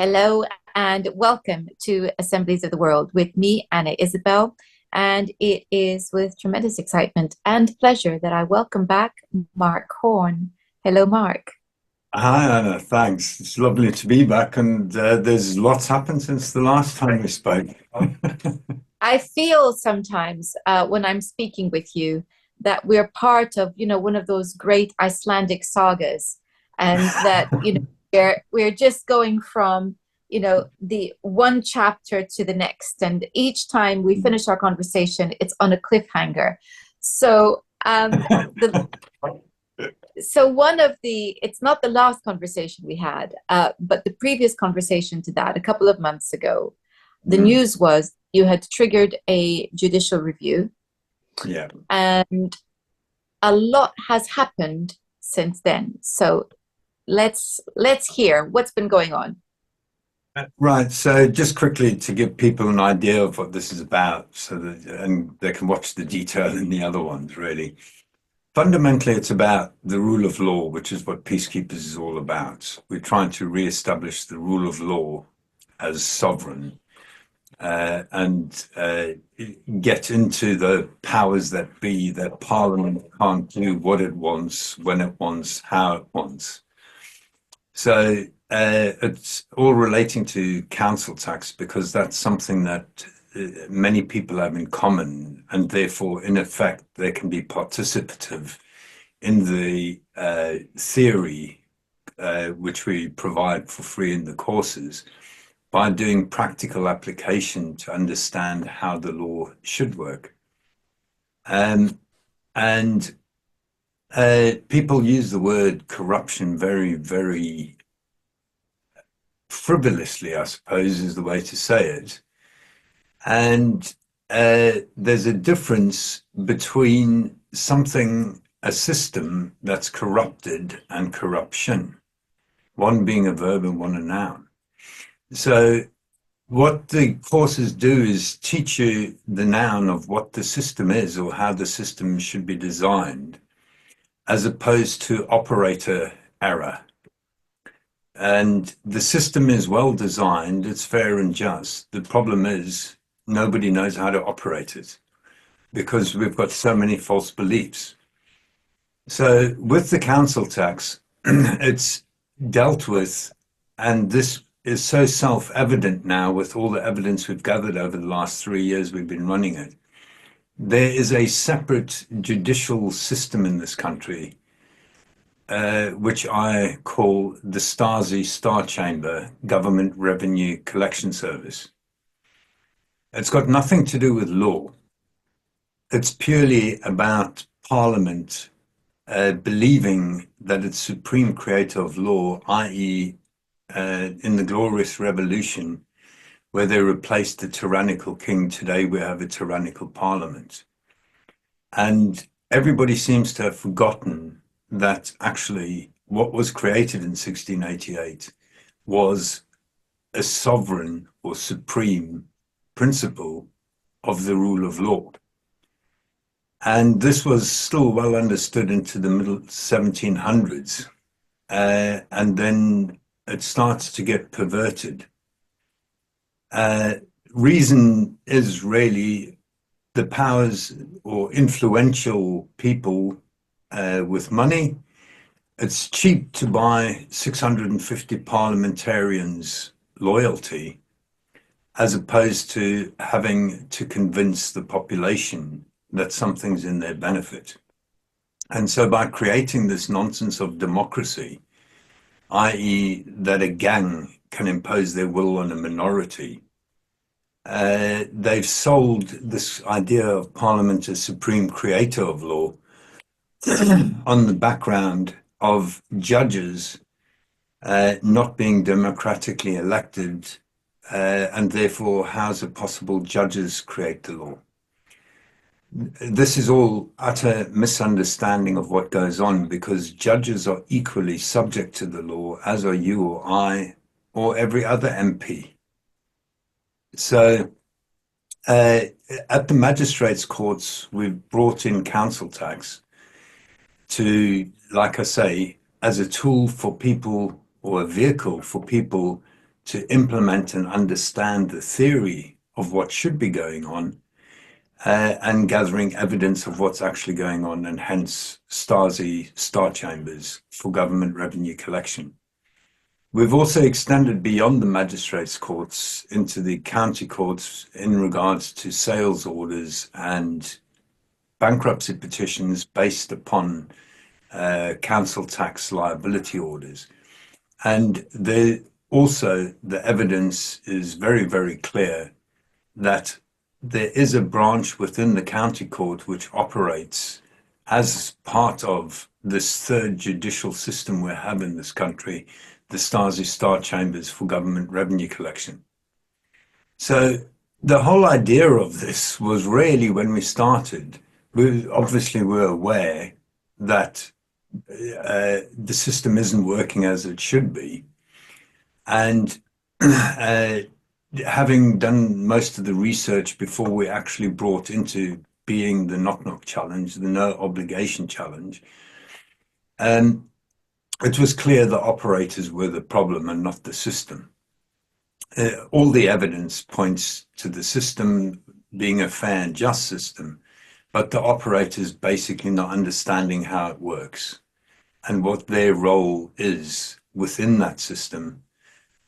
Hello and welcome to Assemblies of the World with me, Anna Isabel. And it is with tremendous excitement and pleasure that I welcome back Marc Horn. Hello, Marc. Hi, Anna. Thanks. It's lovely to be back, and there's lots happened since the last time we spoke. I feel sometimes when I'm speaking with you that we're part of, one of those great Icelandic sagas, and that, we're just going from, the one chapter to the next, and each time we finish our conversation, it's on a cliffhanger. So, the so one of the it's not the last conversation we had, but the previous conversation to that, a couple of months ago, the Mm, news was you had triggered a judicial review, yeah. and a lot has happened since then. So let's hear what's been going on. Right. So just quickly to give people an idea of what this is about, so that and they can watch the detail in the other ones, really. Fundamentally, it's about the rule of law, which is what Peacekeepers is all about. We're trying to re-establish the rule of law as sovereign and get into the powers that be, that Parliament can't do what it wants, when it wants, how it wants. So it's all relating to council tax because that's something that many people have in common, and therefore, in effect, they can be participative in the theory which we provide for free in the courses by doing practical application to understand how the law should work. Um, and People use the word corruption very, very frivolously, I suppose, is the way to say it. And there's a difference between a system that's corrupted and corruption, one being a verb and one a noun. So what the courses do is teach you the noun of what the system is or how the system should be designed, as opposed to operator error. And the system is well designed, it's fair and just. The problem is nobody knows how to operate it because we've got so many false beliefs. So with the council tax, it's dealt with, and this is so self-evident now with all the evidence we've gathered over the last 3 years we've been running it. There is a separate judicial system in this country, which I call the Stasi Star Chamber Government Revenue Collection Service. It's got nothing to do with law. It's purely about Parliament believing that it's supreme creator of law, i.e., in the Glorious Revolution, where they replaced the tyrannical king, today we have a tyrannical parliament. And everybody seems to have forgotten that actually what was created in 1688 was a sovereign or supreme principle of the rule of law. And this was still well understood into the middle 1700s. And then it starts to get perverted. Uh, Reason is really the powers or influential people with money. It's cheap to buy 650 parliamentarians' loyalty as opposed to having to convince the population that something's in their benefit. And so by creating this nonsense of democracy, i.e., that a gang can impose their will on a minority, they've sold this idea of Parliament as supreme creator of law on the background of judges not being democratically elected, and therefore, how's it possible judges create the law? This is all utter misunderstanding of what goes on because judges are equally subject to the law, as are you or I or every other MP. So at the magistrates' courts, we've brought in council tax to, like I say, as a tool for people or a vehicle for people to implement and understand the theory of what should be going on, and gathering evidence of what's actually going on, and hence Stasi star chambers for government revenue collection. We've also extended beyond the magistrates' courts into the county courts in regards to sales orders and bankruptcy petitions based upon council tax liability orders. And also the evidence is very, very clear that there is a branch within the county court which operates as part of this third judicial system we have in this country, the Stasi star chambers for government revenue collection. So the whole idea of this was really, when we started, we obviously were aware that the system isn't working as it should be. And having done most of the research before we actually brought into being the knock-knock challenge, the no obligation challenge, it was clear that operators were the problem and not the system. All the evidence points to the system being a fair and just system, but the operators basically not understanding how it works and what their role is within that system.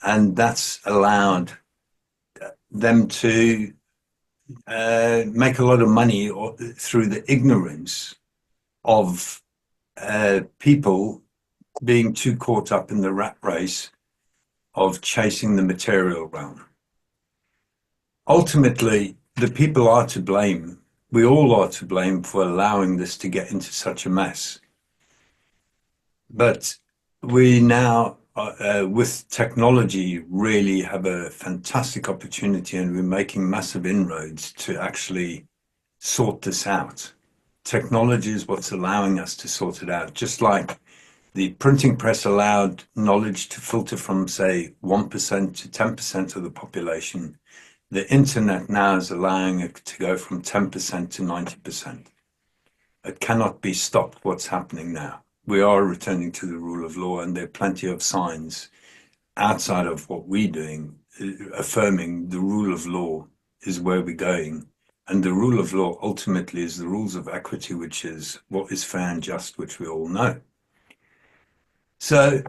And that's allowed them to make a lot of money through the ignorance of people being too caught up in the rat race of chasing the material realm. Ultimately, the people are to blame. We all are to blame for allowing this to get into such a mess. But we now, with technology, really have a fantastic opportunity, and we're making massive inroads to actually sort this out. Technology is what's allowing us to sort it out, just like the printing press allowed knowledge to filter from, say, 1% to 10% of the population. The internet now is allowing it to go from 10% to 90%. It cannot be stopped what's happening now. We are returning to the rule of law, and there are plenty of signs outside of what we're doing affirming the rule of law is where we're going. And the rule of law ultimately is the rules of equity, which is what is fair and just, which we all know. So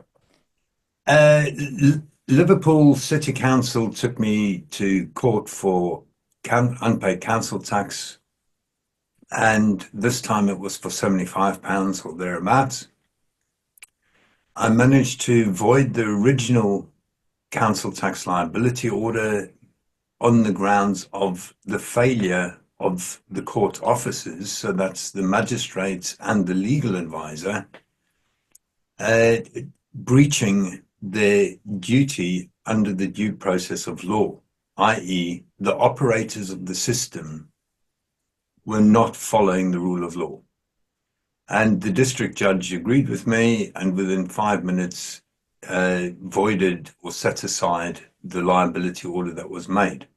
Liverpool City Council took me to court for unpaid council tax, and this time it was for £75 or thereabouts. I managed to void the original council tax liability order on the grounds of the failure of the court officers, so that's the magistrates and the legal advisor, breaching their duty under the due process of law, i.e. the operators of the system were not following the rule of law. And the district judge agreed with me, and within 5 minutes voided or set aside the liability order that was made.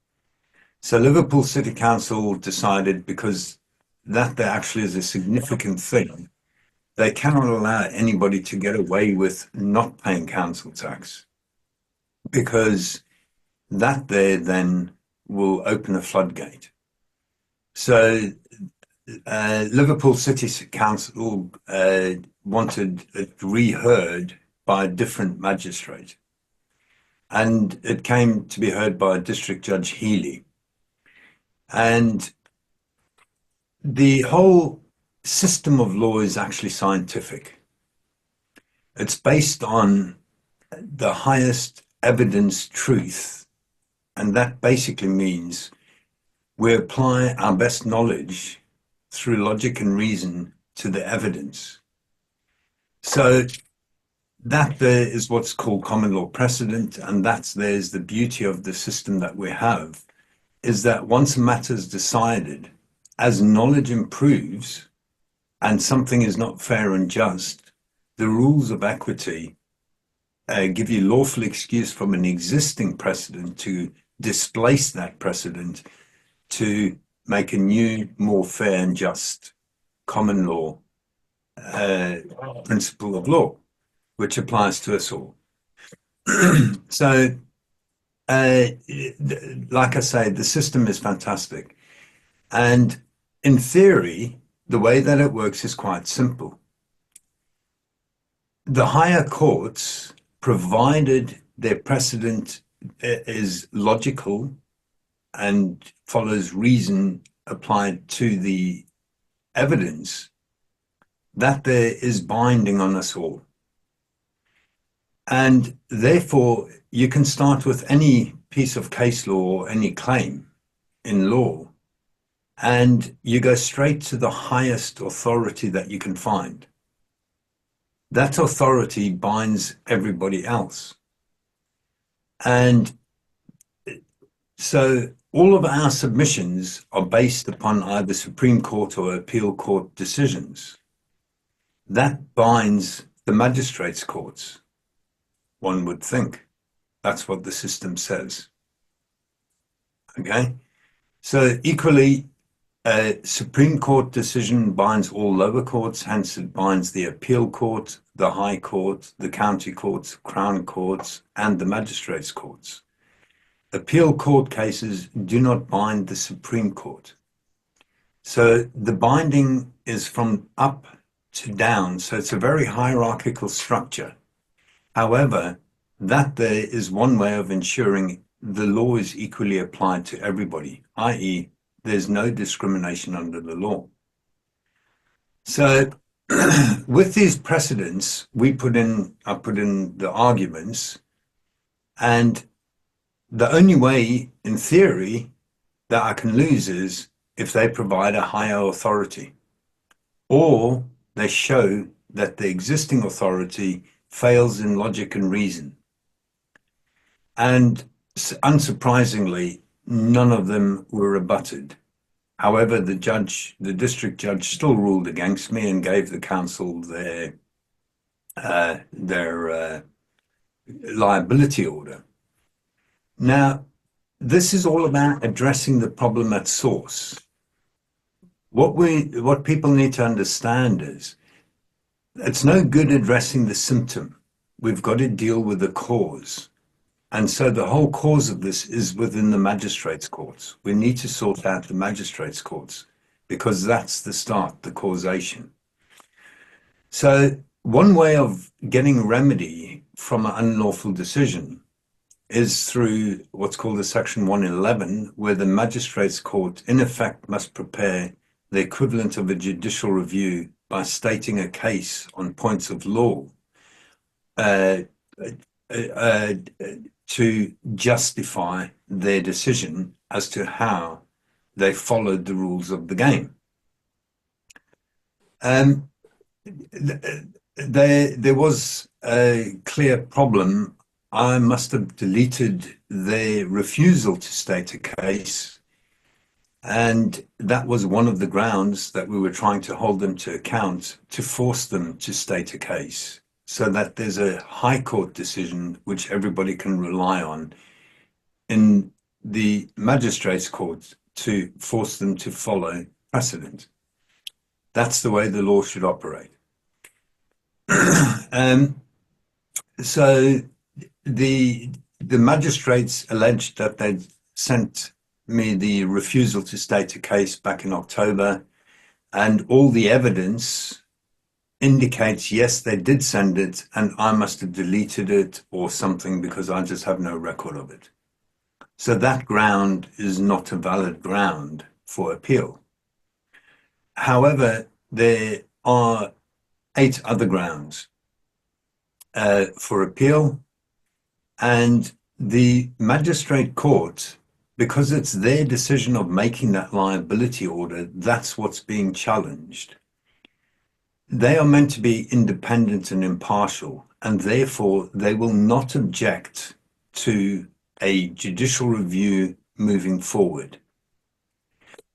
So Liverpool City Council decided, because that there actually is a significant thing, they cannot allow anybody to get away with not paying council tax, because that there then will open a floodgate. So Liverpool City Council wanted it reheard by a different magistrate, and it came to be heard by District Judge Healy. And the whole system of law is actually scientific. It's based on the highest evidence truth, and that basically means we apply our best knowledge through logic and reason to the evidence. So that there is what's called common law precedent, and there's the beauty of the system that we have, is that once a matter is decided, as knowledge improves and something is not fair and just, the rules of equity give you lawful excuse from an existing precedent to displace that precedent to make a new, more fair and just common law principle of law, which applies to us all. So uh, like I say, the system is fantastic. And in theory, the way that it works is quite simple. The higher courts, provided their precedent is logical and follows reason applied to the evidence, that there is binding on us all. And therefore, you can start with any piece of case law or any claim in law, and you go straight to the highest authority that you can find. That authority binds everybody else. And so all of our submissions are based upon either Supreme Court or appeal court decisions. That binds the magistrates' courts, one would think. That's what the system says. Okay? So equally, a Supreme Court decision binds all lower courts, hence it binds the appeal court, the high court, the county courts, crown courts, and the magistrates' courts. Appeal court cases do not bind the Supreme Court. So the binding is from up to down, so it's a very hierarchical structure. However, that there is one way of ensuring the law is equally applied to everybody, i.e., there's no discrimination under the law. So with these precedents, I put in the arguments, and the only way, in theory, that I can lose is if they provide a higher authority, or they show that the existing authority fails in logic and reason. And unsurprisingly, none of them were rebutted. However, the district judge still ruled against me and gave the council their liability order. Now, this is all about addressing the problem at source. What people need to understand is it's no good addressing the symptom. We've got to deal with the cause. And so the whole cause of this is within the magistrates' courts. We need to sort out the magistrates' courts because that's the start, the causation. So one way of getting remedy from an unlawful decision is through what's called a Section 111, where the magistrates' court, in effect, must prepare the equivalent of a judicial review by stating a case on points of law to justify their decision as to how they followed the rules of the game. There was a clear problem. I must have deleted their refusal to state a case, and that was one of the grounds that we were trying to hold them to account to force them to state a case, so that there's a high court decision which everybody can rely on in the magistrates' court to force them to follow precedent. That's the way the law should operate. So the magistrates alleged that they'd sent me the refusal to state a case back in October, and all the evidence indicates, yes, they did send it, and I must have deleted it or something because I just have no record of it. So that ground is not a valid ground for appeal. However, there are 8 other grounds for appeal, and the magistrate court, because it's their decision of making that liability order, that's what's being challenged. They are meant to be independent and impartial, and therefore they will not object to a judicial review moving forward.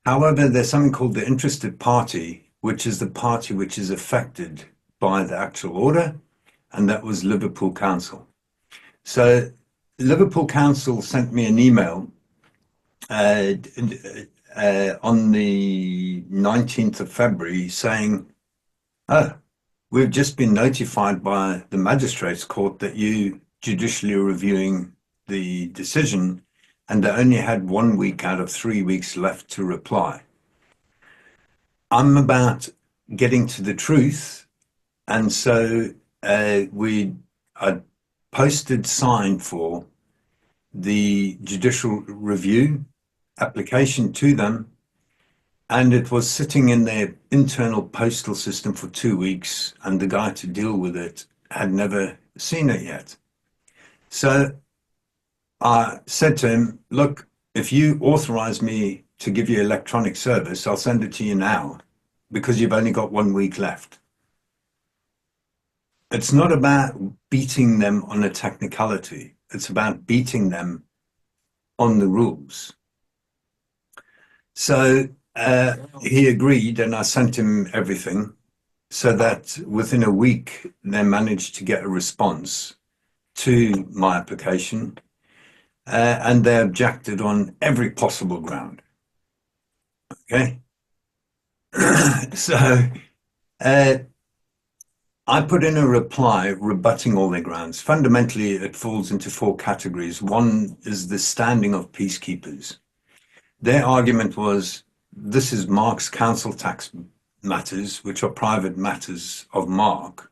However, there's something called the interested party, which is the party which is affected by the actual order, and that was Liverpool Council. So Liverpool Council sent me an email on the 19th of February saying, "Oh, we've just been notified by the magistrates court that you judicially reviewing the decision, and they only had 1 week out of 3 weeks left to reply. I'm about getting to the truth, and so I posted sign for the judicial review application to them, and it was sitting in their internal postal system for 2 weeks, and the guy to deal with it had never seen it yet. So I said to him, look, if you authorize me to give you electronic service, I'll send it to you now, because you've only got 1 week left. It's not about beating them on a technicality. It's about beating them on the rules. So he agreed, and I sent him everything, so that within a week they managed to get a response to my application, and they objected on every possible ground. Okay. So I put in a reply rebutting all their grounds. Fundamentally, it falls into 4 categories. One is the standing of peacekeepers. Their argument was, this is Marc's council tax matters, which are private matters of Marc,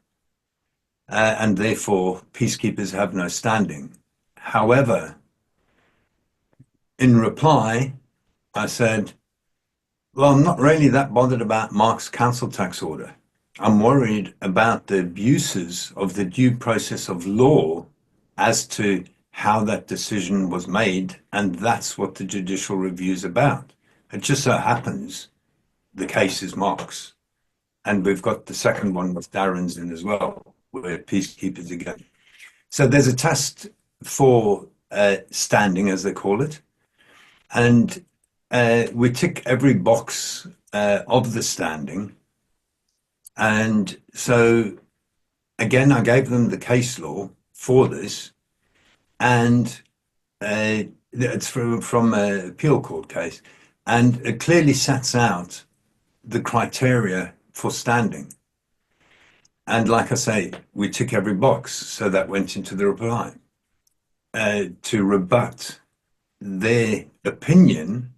and therefore peacekeepers have no standing. However, in reply, I said, well, I'm not really that bothered about Marc's council tax order. I'm worried about the abuses of the due process of law as to how that decision was made, and that's what the judicial review is about. It just so happens the case is Marc's, and we've got the second one with Darren's in as well, where peacekeepers again. So there's a test for standing, as they call it, and we tick every box of the standing. And so, again, I gave them the case law for this, and it's from an appeal court case, and it clearly sets out the criteria for standing. And like I say, we tick every box, so that went into the reply to rebut their opinion.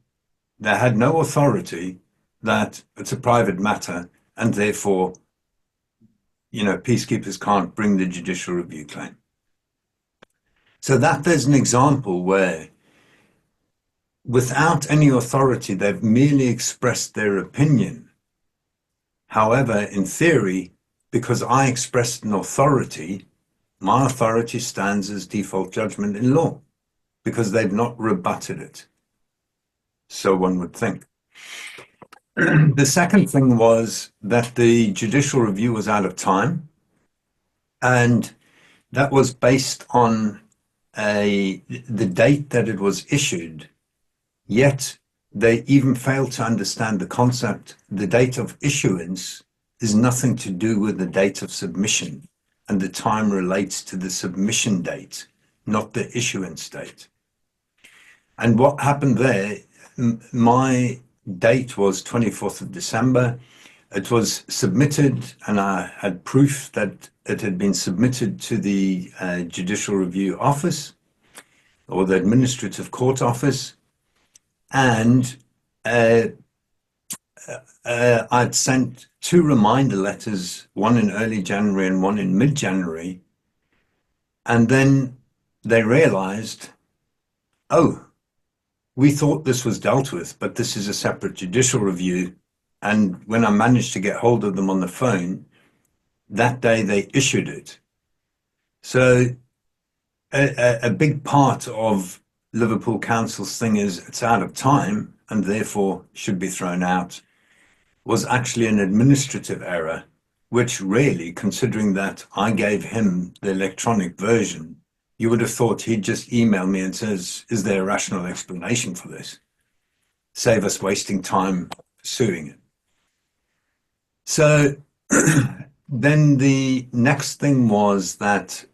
They had no authority that it's a private matter, and therefore, peacekeepers can't bring the judicial review claim. So that there's an example where, without any authority, they've merely expressed their opinion. However, in theory, because I expressed an authority, my authority stands as default judgment in law, because they've not rebutted it. So one would think. The second thing was that the judicial review was out of time, and that was based on the date that it was issued, yet they even failed to understand the concept. The date of issuance is nothing to do with the date of submission, and the time relates to the submission date, not the issuance date. And what happened there, my date was 24th of December. It was submitted, and I had proof that it had been submitted to the Judicial Review Office or the Administrative Court Office. And I'd sent 2 reminder letters, one in early January and one in mid-January. And then they realized, oh, we thought this was dealt with, but this is a separate judicial review. And when I managed to get hold of them on the phone, that day they issued it. So a big part of Liverpool Council's thing is it's out of time and therefore should be thrown out, was actually an administrative error, which really, considering that I gave him the electronic version, you would have thought he'd just email me and says, is there a rational explanation for this? Save us wasting time pursuing it. So then the next thing was that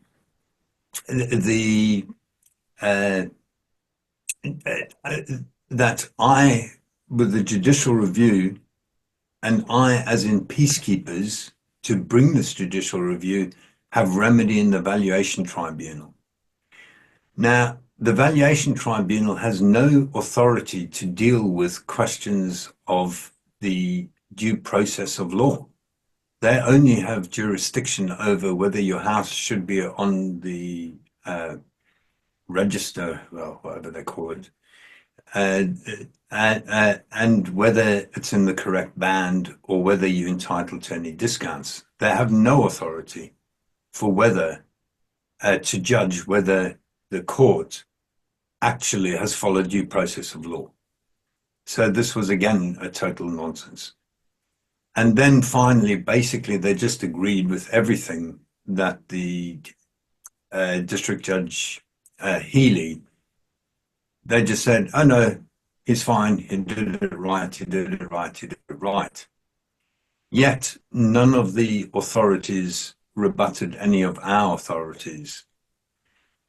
that I, with the judicial review, and I, as in peacekeepers, to bring this judicial review, have remedy in the valuation tribunal. Now, the valuation tribunal has no authority to deal with questions of the due process of law. They only have jurisdiction over whether your house should be on the register, well, whatever they call it, and whether it's in the correct band or whether you're entitled to any discounts. They have no authority for whether to judge whether the court actually has followed due process of law. So this was, again, a total nonsense. And then finally, basically, they just agreed with everything that the District Judge Healy, they just said, oh no, he's fine, he did it right, he did it right, he did it right. Yet none of the authorities rebutted any of our authorities.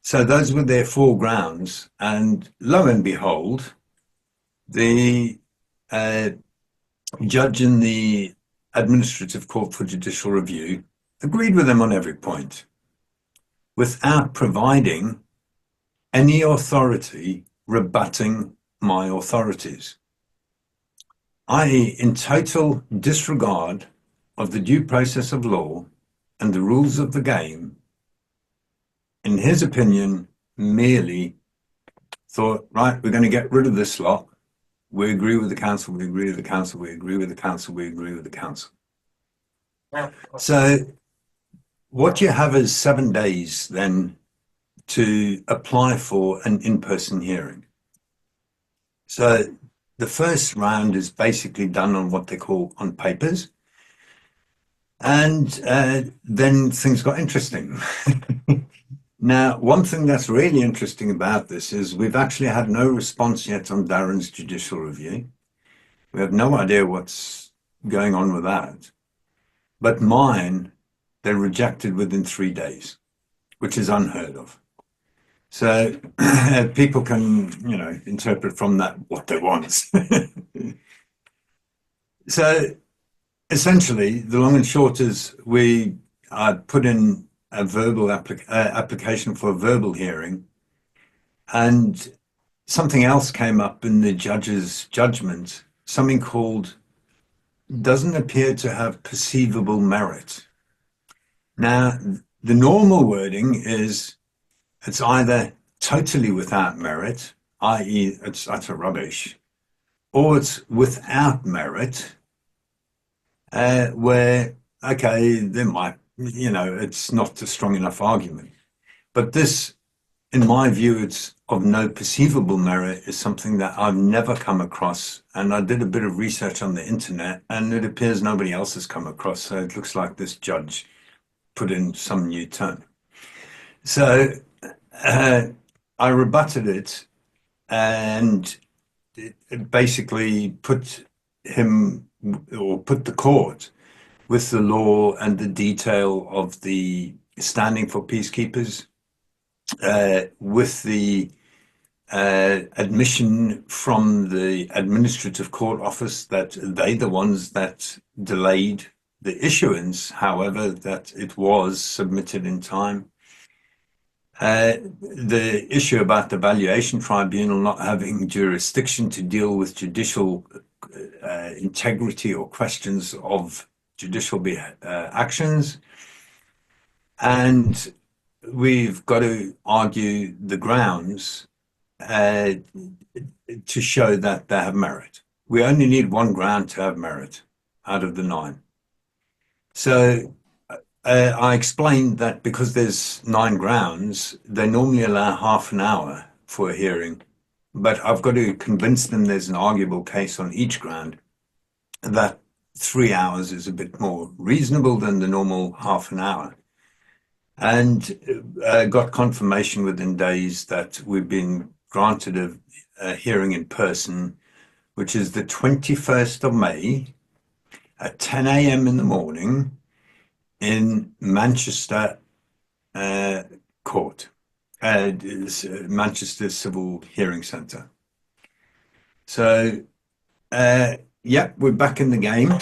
So those were their four grounds, and lo and behold, the judge in the Administrative Court for Judicial Review agreed with them on every point, without providing any authority rebutting my authorities, i.e., in total disregard of the due process of law and the rules of the game. In his opinion, merely thought, right, we're going to get rid of this lot. We agree with the council, we agree with the council, we agree with the council, we agree with the council. So what you have is 7 days then to apply for an in-person hearing. So the first round is basically done on what they call on papers. And then things got interesting. Now, one thing that's really interesting about this is we've actually had no response yet on Darren's judicial review. We have no idea what's going on with that. But mine, they rejected within 3 days, which is unheard of. So people can, interpret from that what they want. So essentially, the long and short is we put in a verbal application for a verbal hearing, and something else came up in the judge's judgment, something called doesn't appear to have perceivable merit. Now, the normal wording is it's either totally without merit, i.e. it's utter rubbish, or it's without merit, where, okay, there might, it's not a strong enough argument. But this, in my view, it's of no perceivable merit, is something that I've never come across. And I did a bit of research on the internet, and it appears nobody else has come across. So it looks like this judge put in some new term. So I rebutted it, and it basically put him, or put the court, with the law and the detail of the standing for peacekeepers, with the admission from the administrative court office that they the ones that delayed the issuance, however, that it was submitted in time. The issue about the valuation tribunal not having jurisdiction to deal with judicial integrity or questions of judicial actions. And we've got to argue the grounds to show that they have merit. We only need one ground to have merit out of the 9. So I explained that because there's 9 grounds, they normally allow half an hour for a hearing, but I've got to convince them there's an arguable case on each ground, that 3 hours is a bit more reasonable than the normal half an hour. And got confirmation within days that we've been granted a hearing in person, which is the 21st of May at 10 a.m. in the morning, in Manchester Court, Manchester Civil Hearing Centre. So, yeah, we're back in the game,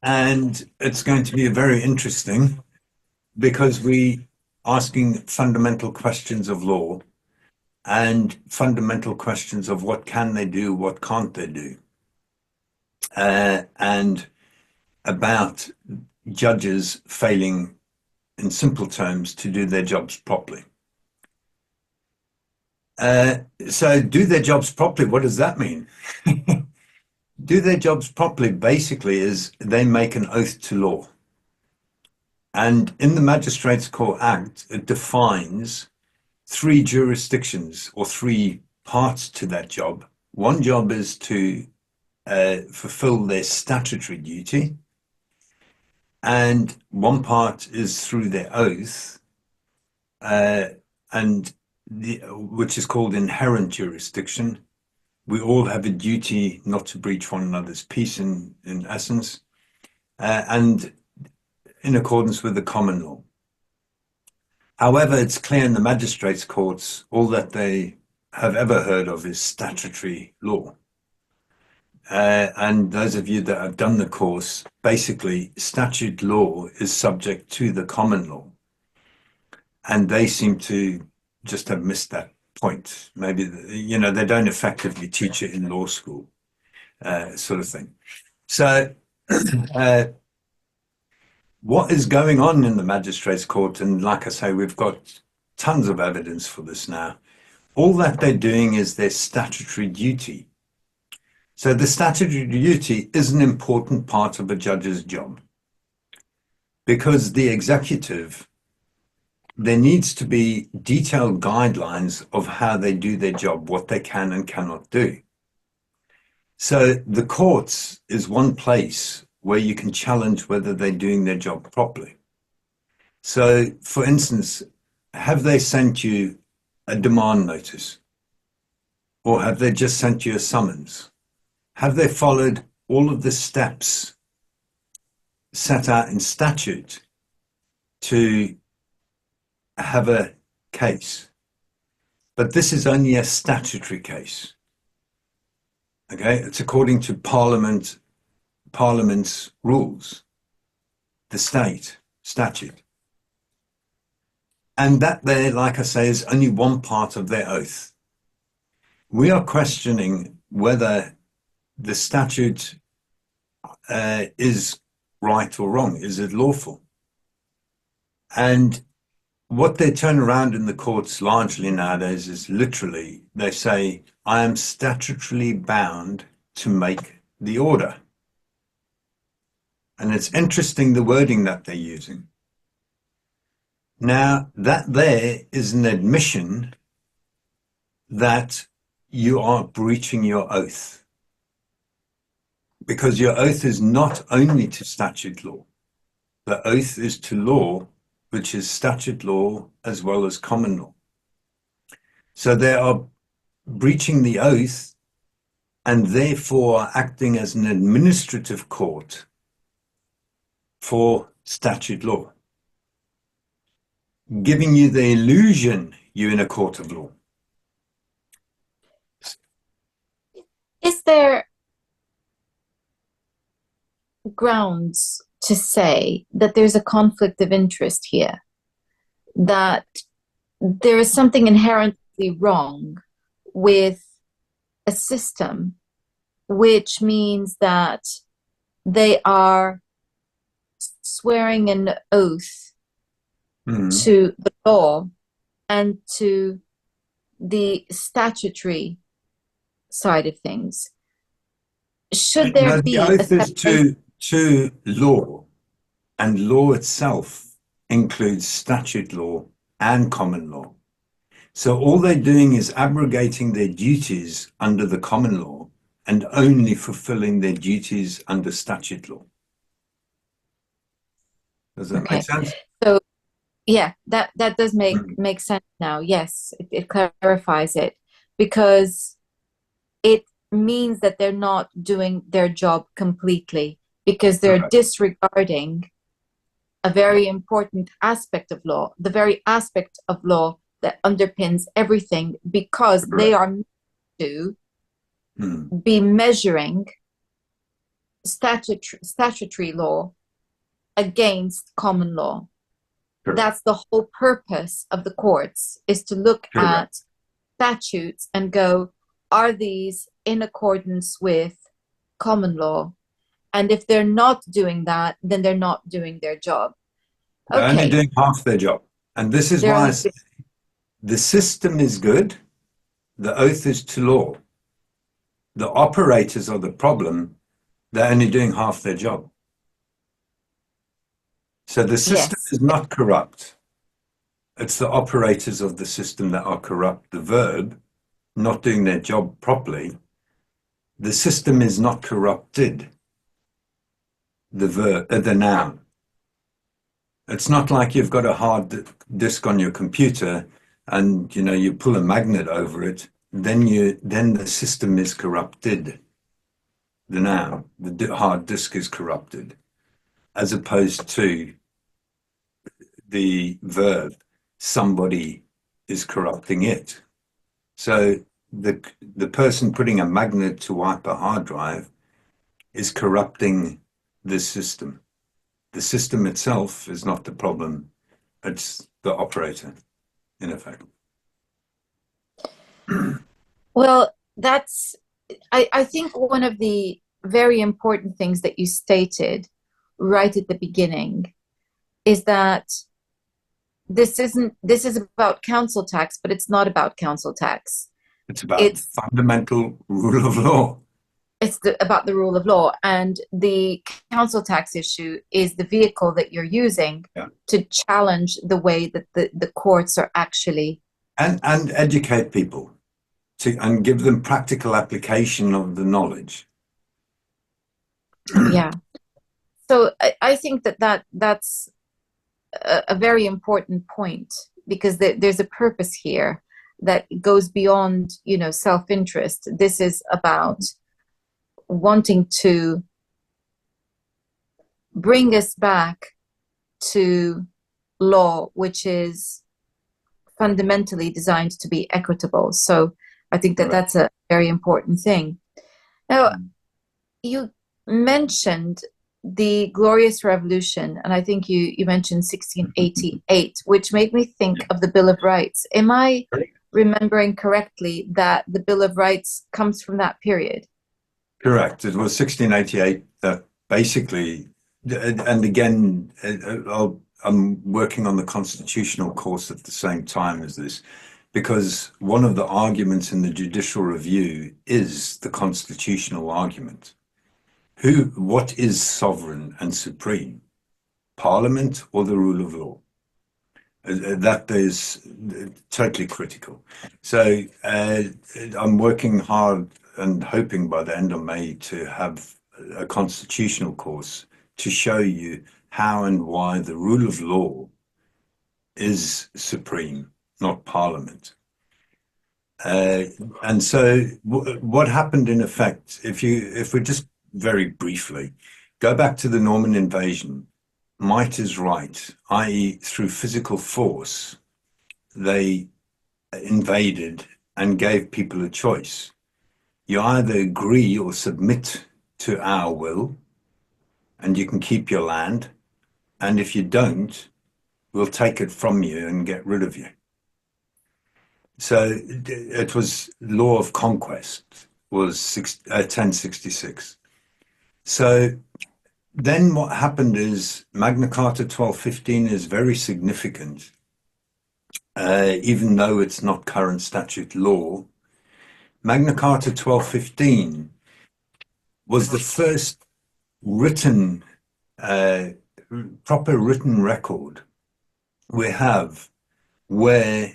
and it's going to be very interesting because we asking fundamental questions of law, and fundamental questions of what can they do, what can't they do, and about judges failing, in simple terms, to do their jobs properly. So do their jobs properly, what does that mean? Do their jobs properly basically is they make an oath to law. And in the Magistrates Court Act, it defines 3 jurisdictions or 3 parts to that job. One job is to fulfill their statutory duty, and one part is through their oath, which is called inherent jurisdiction. We all have a duty not to breach one another's peace in essence, and in accordance with the common law. However, it's clear in the magistrates' courts, all that they have ever heard of is statutory law. And those of you that have done the course, basically, statute law is subject to the common law. And they seem to just have missed that point. Maybe, they don't effectively teach it in law school, sort of thing. So, what is going on in the magistrates' court? And like I say, we've got tons of evidence for this now. All that they're doing is their statutory duty. So the statutory duty is an important part of a judge's job, because the executive, there needs to be detailed guidelines of how they do their job, what they can and cannot do. So the courts is one place where you can challenge whether they're doing their job properly. So, for instance, have they sent you a demand notice? Or have they just sent you a summons? Have they followed all of the steps set out in statute to have a case? But this is only a statutory case. Okay, it's according to Parliament's rules, the state statute. And that there, like I say, is only one part of their oath. We are questioning whether the statute is right or wrong. Is it lawful? And what they turn around in the courts largely nowadays is literally, they say, I am statutorily bound to make the order. And it's interesting the wording that they're using. Now, that there is an admission that you are breaching your oath, because your oath is not only to statute law. The oath is to law, which is statute law as well as common law. So they are breaching the oath and therefore acting as an administrative court for statute law, giving you the illusion you're in a court of law. Is there grounds to say that there's a conflict of interest here, that there is something inherently wrong with a system, which means that they are swearing an oath to the law and to the statutory side of things? Should there be the oath is to law, and law itself includes statute law and common law. So all they're doing is abrogating their duties under the common law and only fulfilling their duties under statute law. Does that make sense? So yeah, that does make sense now. Yes, it clarifies it, because it means that they're not doing their job completely, because they're disregarding a very important aspect of law, the very aspect of law that underpins everything, because they are meant to be measuring statutory law against common law. Correct. That's the whole purpose of the courts, is to look at statutes and go, are these in accordance with common law? And if they're not doing that, then they're not doing their job. They're only Okay, doing half their job. And this is they're why I only, say the system is good, the oath is to law. The operators are the problem, they're only doing half their job. So the system yes, is not corrupt. It's the operators of the system that are corrupt. The verb, not doing their job properly. The system is not corrupted. The noun. It's not like you've got a hard disk on your computer and you pull a magnet over it, then the system is corrupted. The noun, the hard disk is corrupted, as opposed to the verb, somebody is corrupting it. So the person putting a magnet to wipe a hard drive is corrupting the system. The system itself is not the problem. It's the operator, in effect. well, I think one of the very important things that you stated right at the beginning is that this is about council tax, but it's not about council tax. It's about It's fundamental rule of law. about the rule of law, and the council tax issue is the vehicle that you're using to challenge the way that the courts are actually And educate people and give them practical application of the knowledge. yeah. So I think that's a very important point, because there's a purpose here that goes beyond self-interest. This is about wanting to bring us back to law, which is fundamentally designed to be equitable. So I think that that's a very important thing. Now, you mentioned the Glorious Revolution, and I think you mentioned 1688, which made me think of the Bill of Rights. Am I remembering correctly that the Bill of Rights comes from that period? Correct. It was 1688 that basically, and again, I'm working on the constitutional course at the same time as this, because one of the arguments in the judicial review is the constitutional argument. What is sovereign and supreme? Parliament or the rule of law? That is totally critical. So I'm working hard and hoping by the end of May to have a constitutional course to show you how and why the rule of law is supreme, not Parliament. And so what happened in effect, if we just very briefly go back to the Norman invasion, might is right, i.e. through physical force, they invaded and gave people a choice. You either agree or submit to our will, and you can keep your land, and if you don't, we'll take it from you and get rid of you. So it was law of conquest, was 1066. So then what happened is Magna Carta 1215 is very significant, even though it's not current statute law. Magna Carta 1215 was the first written, proper written record we have where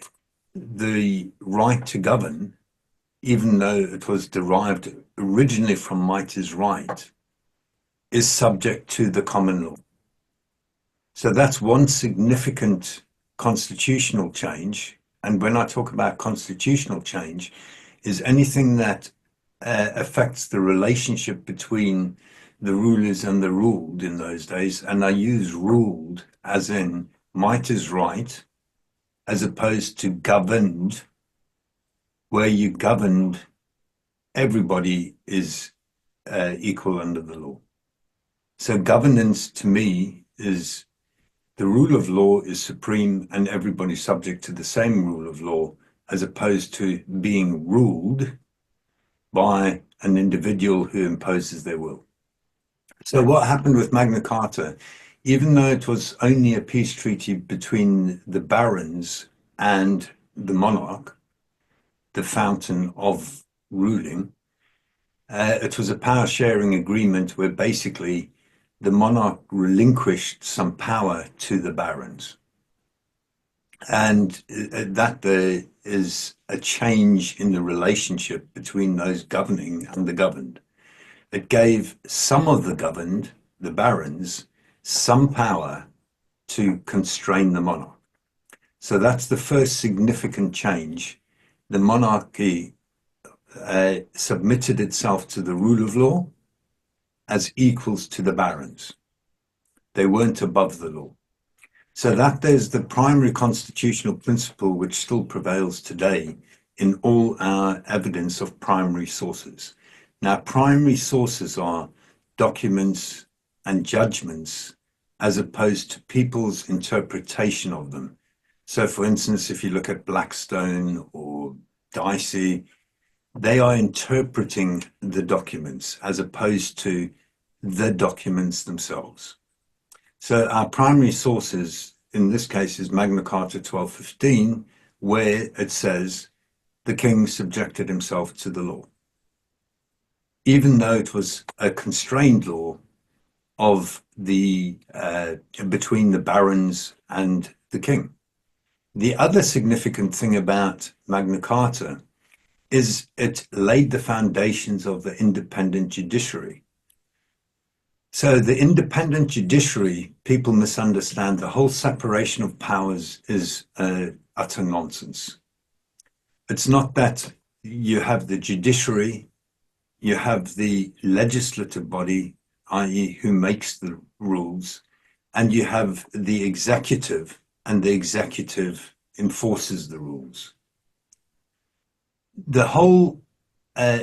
the right to govern, even though it was derived originally from might is right, is subject to the common law. So that's one significant constitutional change. And when I talk about constitutional change, is anything that affects the relationship between the rulers and the ruled in those days. And I use ruled as in might is right, as opposed to governed, where you governed, everybody is equal under the law. So governance to me is the rule of law is supreme and everybody's subject to the same rule of law, as opposed to being ruled by an individual who imposes their will. So what happened with Magna Carta, even though it was only a peace treaty between the barons and the monarch, the fountain of ruling, it was a power sharing agreement where basically the monarch relinquished some power to the barons. And that there is a change in the relationship between those governing and the governed. It gave some of the governed, the barons, some power to constrain the monarch. So that's the first significant change. The monarchy submitted itself to the rule of law as equals to the barons. They weren't above the law. So that there's the primary constitutional principle which still prevails today in all our evidence of primary sources. Now, primary sources are documents and judgments as opposed to people's interpretation of them. So, for instance, if you look at Blackstone or Dicey, they are interpreting the documents as opposed to the documents themselves. So our primary sources in this case is Magna Carta 1215, where it says the king subjected himself to the law, even though it was a constrained law of the between the barons and the king. The other significant thing about Magna Carta is it laid the foundations of the independent judiciary. So the independent judiciary, people misunderstand the whole separation of powers is utter nonsense. It's not that you have the judiciary, you have the legislative body, i.e. who makes the rules, and you have the executive, and the executive enforces the rules. The whole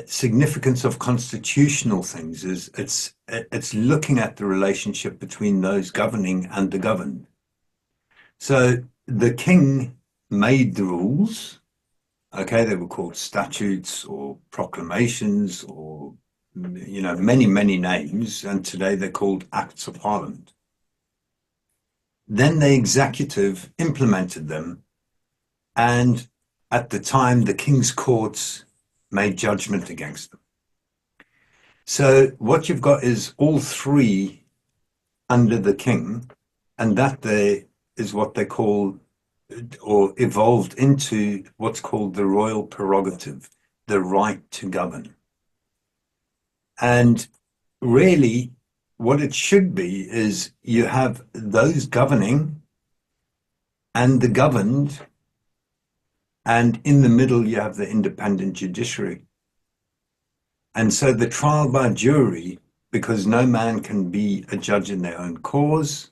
significance of constitutional things is it's looking at the relationship between those governing and the governed. So the king made the rules. Okay, they were called statutes or proclamations or many names, and today they're called acts of parliament. Then the executive implemented them, and at the time the king's courts made judgment against them. So what you've got is all three under the king, and that there is what they call, or evolved into what's called the royal prerogative, the right to govern. And really what it should be is you have those governing and the governed, and in the middle you have the independent judiciary. And so the trial by jury, because no man can be a judge in their own cause,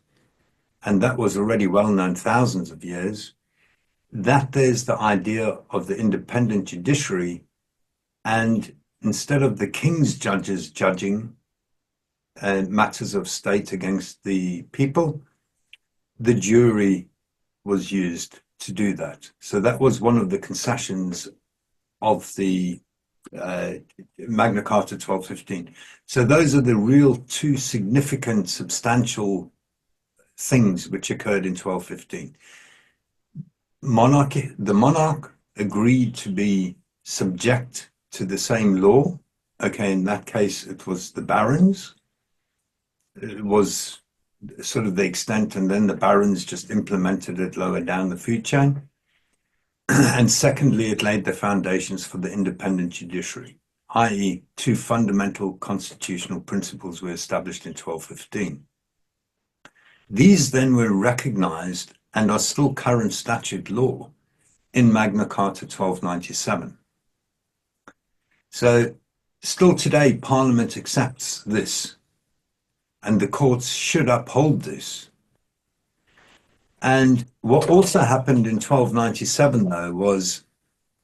and that was already well known thousands of years, that there's the idea of the independent judiciary. And instead of the king's judges judging matters of state against the people, the jury was used to do that. So that was one of the concessions of the Magna Carta 1215. So those are the real two significant, substantial things which occurred in 1215. The monarch agreed to be subject to the same law. Okay, in that case, it was the barons. It was sort of the extent, and then the barons just implemented it lower down the food chain. And secondly, it laid the foundations for the independent judiciary, i.e. two fundamental constitutional principles were established in 1215. These then were recognized and are still current statute law in Magna Carta 1297. So still today, Parliament accepts this, and the courts should uphold this. And what also happened in 1297, though, was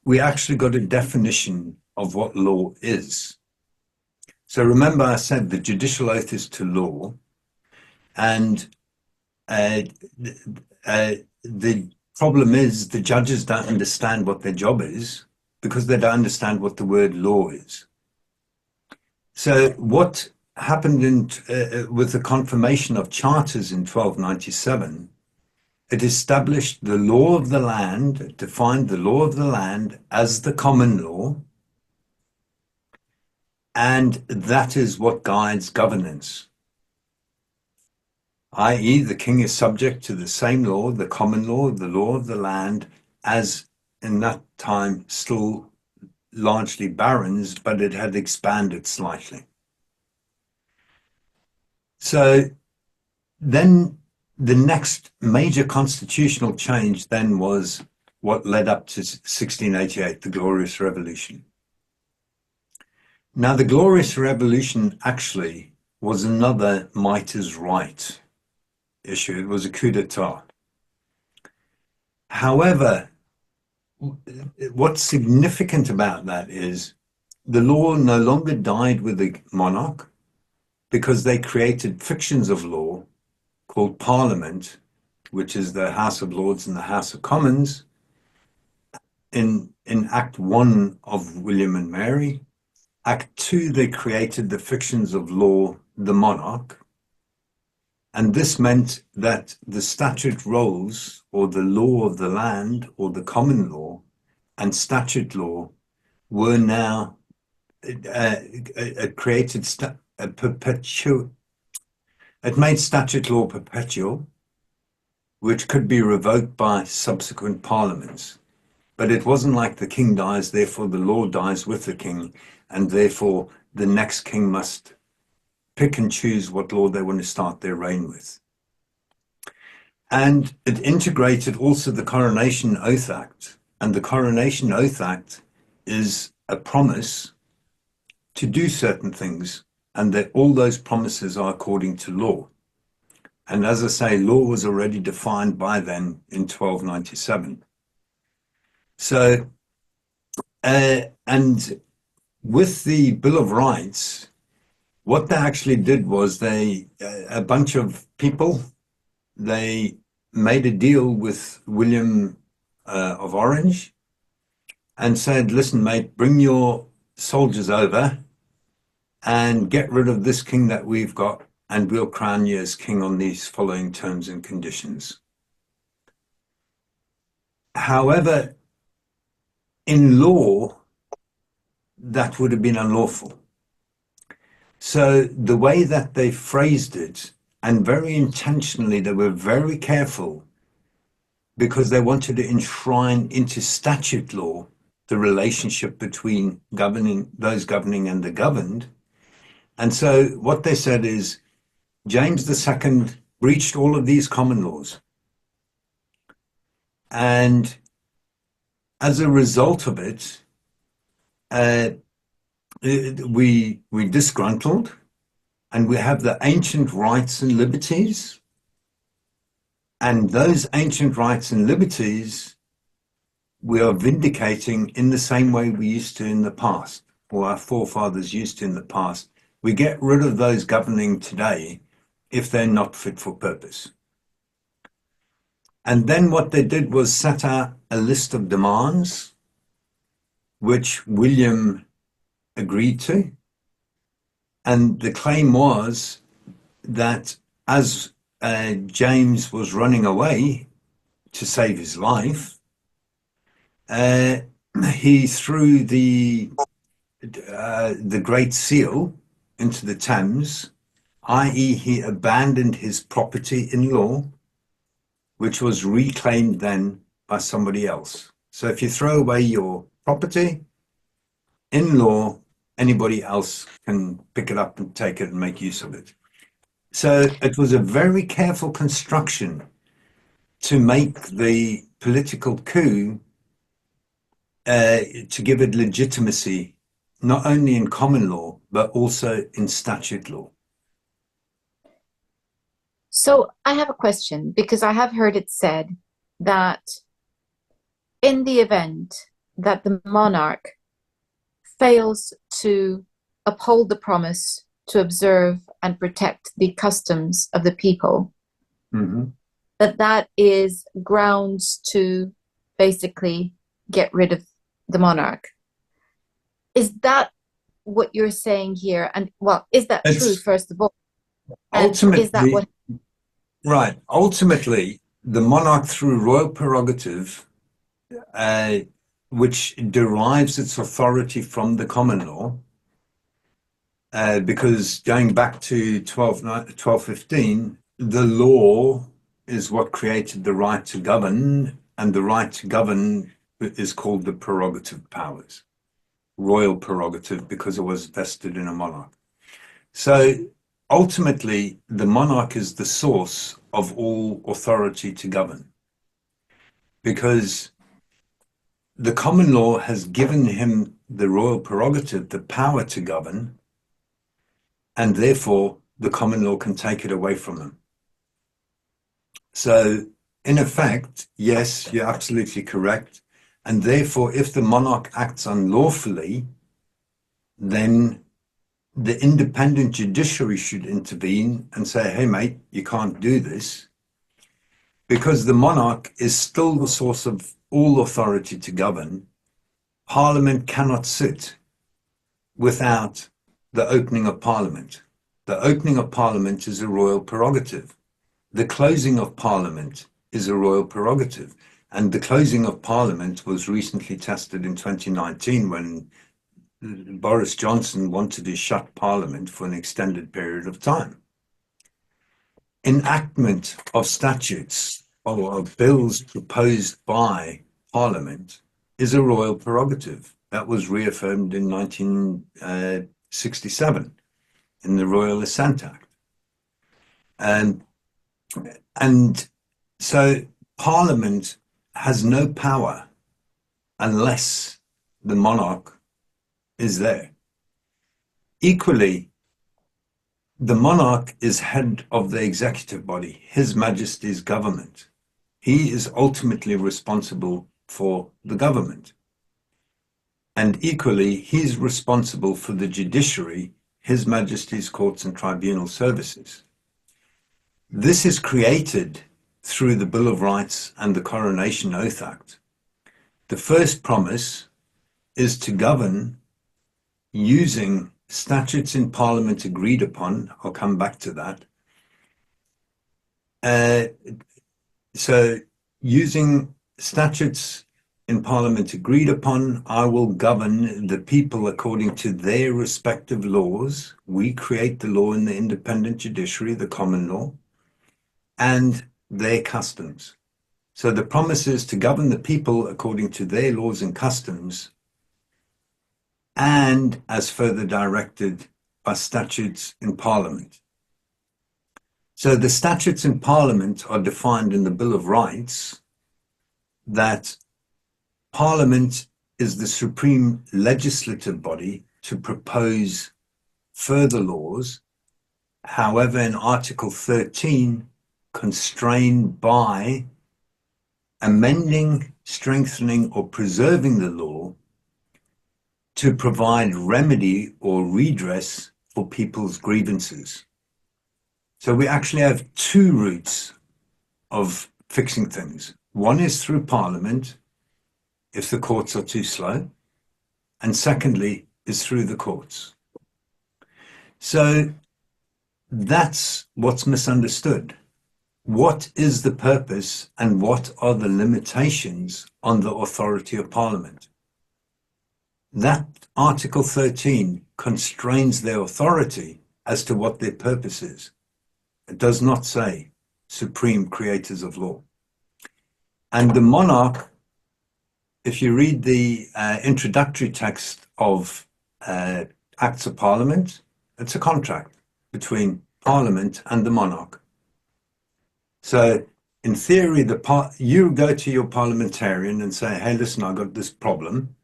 we actually got a definition of what law is. So remember I said the judicial oath is to law, and the problem is the judges don't understand what their job is because they don't understand what the word law is. So what happened with the confirmation of charters in 1297, it established the law of the land, it defined the law of the land as the common law, and that is what guides governance, i.e. the king is subject to the same law, the common law, the law of the land, as in that time still largely barons, but it had expanded slightly. So then the next major constitutional change then was what led up to 1688, the Glorious Revolution. Now, the Glorious Revolution actually was another might is right issue. It was a coup d'etat. However, what's significant about that is the law no longer died with the monarch because they created fictions of law called Parliament, which is the House of Lords and the House of Commons, in Act 1 of William and Mary. Act 2, they created the fictions of law, the monarch. And this meant that the statute roles, or the law of the land, or the common law, and statute law were now created it made statute law perpetual, which could be revoked by subsequent parliaments. But it wasn't like the king dies, therefore the law dies with the king, and therefore the next king must pick and choose what law they want to start their reign with. And it integrated also the Coronation Oath Act. And the Coronation Oath Act is a promise to do certain things, and that all those promises are according to law. And as I say, law was already defined by then in 1297. So, and with the Bill of Rights, what they actually did was a bunch of people, they made a deal with William of Orange and said, listen, mate, bring your soldiers over and get rid of this king that we've got, and we'll crown you as king on these following terms and conditions. However, in law, that would have been unlawful. So the way that they phrased it, and very intentionally, they were very careful because they wanted to enshrine into statute law the relationship between those governing and the governed. And so what they said is James II breached all of these common laws. And as a result of it, we disgruntled, and we have the ancient rights and liberties. And those ancient rights and liberties we are vindicating in the same way we used to in the past, or our forefathers used to in the past. We get rid of those governing today if they're not fit for purpose. And then what they did was set out a list of demands, which William agreed to. And the claim was that as James was running away to save his life, he threw the Great Seal into the Thames, i.e. he abandoned his property in law, which was reclaimed then by somebody else. So if you throw away your property in law, anybody else can pick it up and take it and make use of it. So it was a very careful construction to make the political coup, to give it legitimacy, not only in common law, but also in statute law. So I have a question, because I have heard it said that in the event that the monarch fails to uphold the promise to observe and protect the customs of the people, Mm-hmm. that is grounds to basically get rid of the monarch. Is that what you're saying here? And well, is that true, It's first of all? And is that ultimately, what? right, ultimately, the monarch through royal prerogative, uh, which derives its authority from the common law, because going back to 1215, the law is what created the right to govern, and the right to govern is called the prerogative powers, royal prerogative, because it was vested in a monarch. So ultimately, the monarch is the source of all authority to govern, because the common law has given him the royal prerogative, the power to govern, and therefore the common law can take it away from him. So, in effect, yes, you're absolutely correct. And therefore, if the monarch acts unlawfully, then the independent judiciary should intervene and say, hey, mate, you can't do this. Because the monarch is still the source of all authority to govern. Parliament cannot sit without the opening of Parliament. The opening of Parliament is a royal prerogative. The closing of Parliament is a royal prerogative. And the closing of Parliament was recently tested in 2019 when Boris Johnson wanted to shut Parliament for an extended period of time. Enactment of statutes or of bills proposed by Parliament is a royal prerogative. That was reaffirmed in 1967 in the Royal Assent Act. And so Parliament has no power unless the monarch is there. Equally, the monarch is head of the executive body, His Majesty's government. He is ultimately responsible for the government. And equally, he's responsible for the judiciary, His Majesty's courts and tribunal services. This is created through the Bill of Rights and the Coronation Oath Act. The first promise is to govern using statutes in Parliament agreed upon. I'll come back to that. So using statutes in Parliament agreed upon, I will govern the people according to their respective laws. We create the law in the independent judiciary, the common law, and their customs. So the promise is to govern the people according to their laws and customs, and as further directed by statutes in Parliament. So the statutes in Parliament are defined in the Bill of Rights that Parliament is the supreme legislative body to propose further laws. However, in Article 13, constrained by amending, strengthening, or preserving the law to provide remedy or redress for people's grievances. So we actually have two routes of fixing things. One is through Parliament, if the courts are too slow, and secondly is through the courts. So that's what's misunderstood. What is the purpose and what are the limitations on the authority of Parliament? That Article 13 constrains their authority as to what their purpose is. It does not say supreme creators of law. And the monarch, if you read the introductory text of Acts of Parliament, it's a contract between Parliament and the monarch. So in theory, you go to your parliamentarian and say, hey, listen, I got this problem.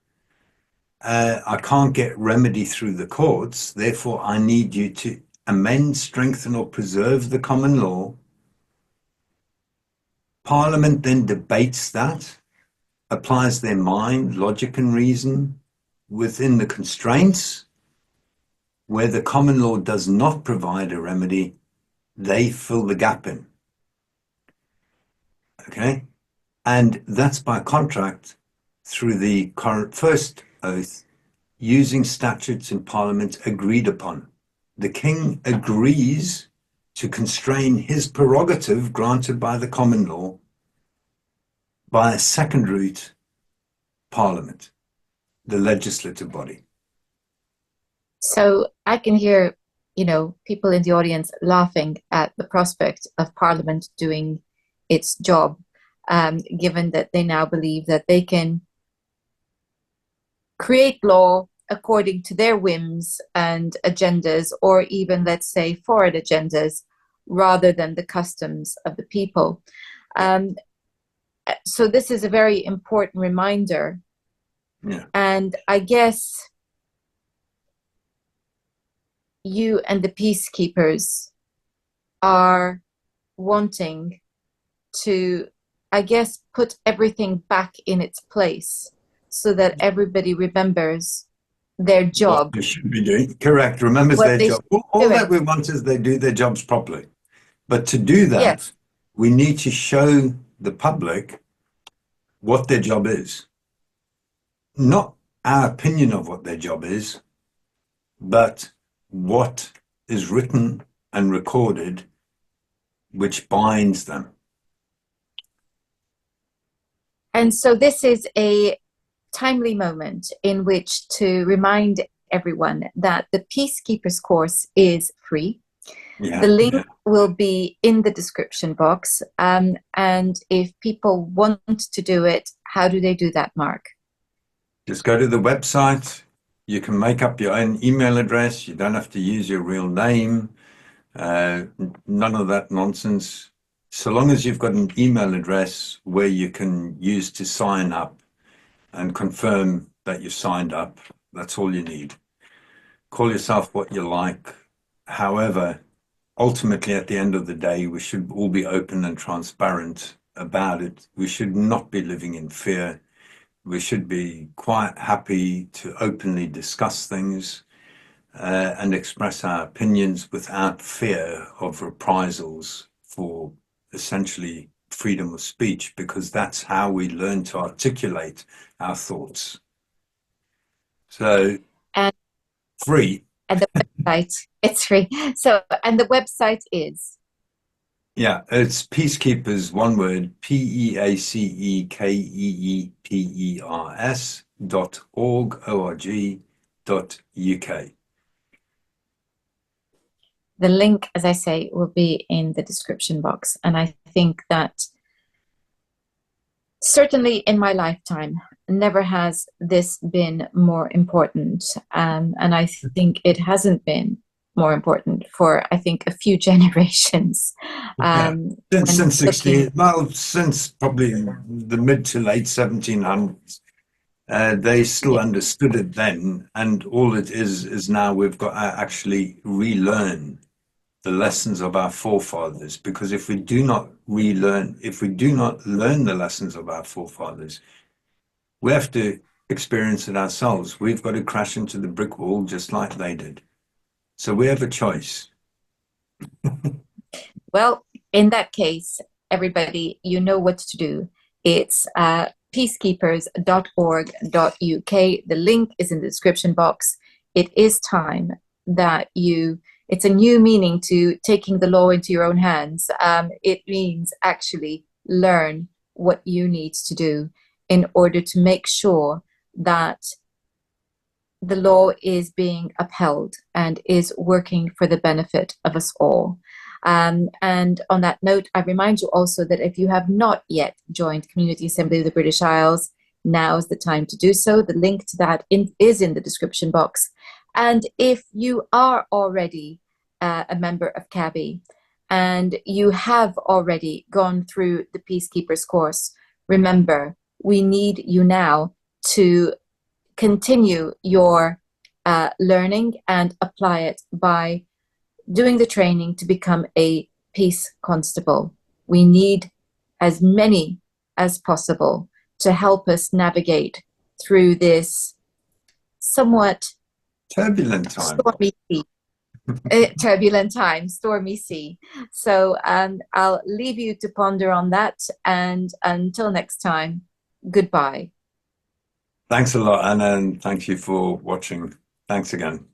I can't get remedy through the courts. Therefore, I need you to amend, strengthen, or preserve the common law. Parliament then debates that, applies their mind, logic, and reason within the constraints. Where the common law does not provide a remedy, they fill the gap in. Okay. And that's by contract through the current first oath using statutes in Parliament agreed upon. The King agrees to constrain his prerogative granted by the common law by a second route, Parliament, the legislative body. So I can hear, people in the audience laughing at the prospect of Parliament doing its job, given that they now believe that they can create law according to their whims and agendas, or even, let's say, foreign agendas, rather than the customs of the people. So this is a very important reminder. Yeah. And I guess you and the peacekeepers are wanting to, I guess, put everything back in its place so that everybody remembers their job. What they should be doing. Correct. Remembers What their they job. should be All that doing. we want is they do their jobs properly. But to do that, Yes. we need to show the public what their job is. Not our opinion of what their job is, but what is written and recorded, which binds them. And so this is a timely moment in which to remind everyone that the Peacekeepers course is free. Yeah, the link will be in the description box. And if people want to do it, how do they do that, Mark? Just go to the website. You can make up your own email address. You don't have to use your real name. None of that nonsense. So long as you've got an email address where you can use to sign up and confirm that you've signed up, that's all you need. Call yourself what you like. However, ultimately, at the end of the day, we should all be open and transparent about it. We should not be living in fear. We should be quite happy to openly discuss things and express our opinions without fear of reprisals for essentially freedom of speech, because that's how we learn to articulate our thoughts. So, And free. and the website, it's free. So, and the website is? Yeah, it's Peacekeepers, one word, peacekeepers.org.uk. The link, as I say, will be in the description box. And I think that certainly in my lifetime, never has this been more important. And I think it hasn't been more important for, I think, a few generations. Since 16, well, since probably the mid to late 1700s. They still understood it then, and all it is now we've got to actually relearn the lessons of our forefathers, because if we do not learn the lessons of our forefathers, we have to experience it ourselves. We've got to crash into the brick wall just like they did. So we have a choice. Well, in that case, everybody, you know what to do. It's peacekeepers.org.uk. The link is in the description box. It is time that it's a new meaning to taking the law into your own hands. It means actually learn what you need to do in order to make sure that the law is being upheld and is working for the benefit of us all. And on that note, I remind you also that if you have not yet joined Community Assembly of the British Isles, now is the time to do so. The link to that is in the description box. And if you are already a member of CABI and you have already gone through the Peacekeepers course, remember, we need you now to continue your learning and apply it by doing the training to become a peace constable. We need as many as possible to help us navigate through this somewhat turbulent time. stormy sea. Turbulent time, stormy sea. So I'll leave you to ponder on that. And until next time, goodbye. Thanks a lot, Anna, and thank you for watching. Thanks again.